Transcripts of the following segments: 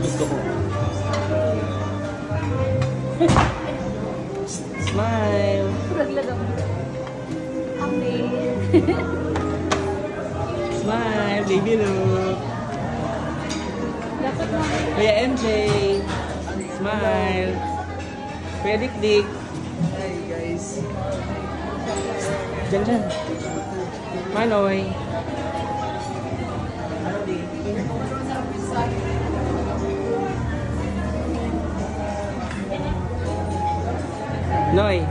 gusto ko. Smile. Smile, baby look. Kuya MJ. Smile. Kuya Dik-Dik. Hi guys. Diyan. Manoy. Noy.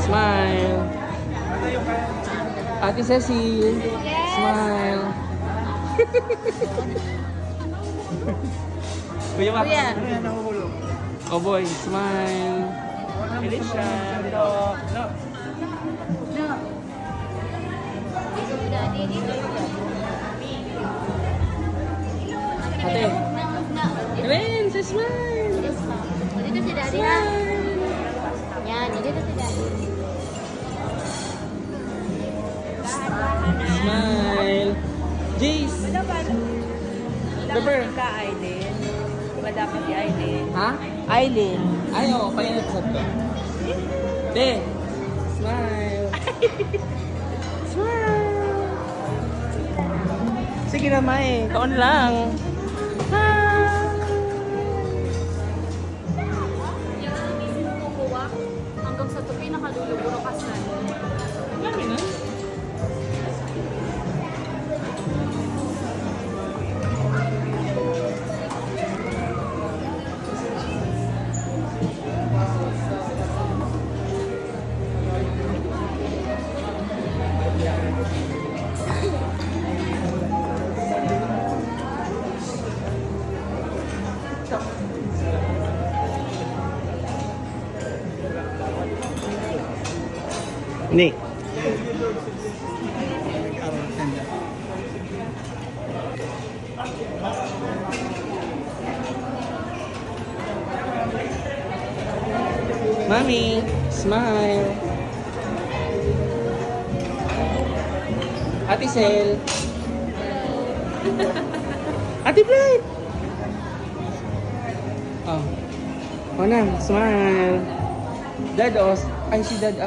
Smile. Ate Cecil. Smile. Kuya Max. Oh boy, smile. Felicia. No. Ate. Ren, sa smile. Dito si Daddy ha. Yan, dito si Daddy. Smile. Jace. Pepper. Ka Aileen. Diba dapat si Aileen? Ha? Aileen. Ayaw, pahinat sa to. De. Smile. Smile. Sige naman eh. Kaon lang. Hanggang sa ito pinakaluluburo ka sa Lami na. Ni. Mommy, smile. Ate Sel. Ate Blake. Oh. Manang, smile. Dad, oh. Ay, si Dad,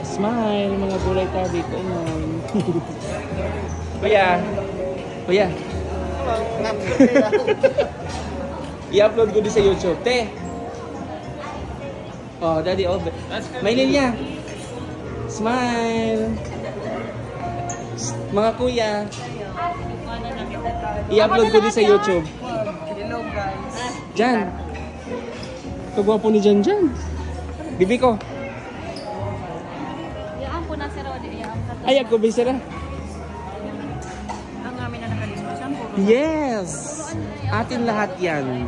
smile. Mga gulay tabi ko nun. Kuya. Kuya. I-upload ko din sa YouTube. Te. Oh, Daddy, oh. May linya. Smile. Mga kuya. I-upload ko din sa YouTube. Hello guys. Jan. Kagwapo ni Jan Jan. Bibi ko. Yaan po na si Roddy. Ay, ako bisira. Ang amin na nakalismasan po. Yes! Atin lahat yan.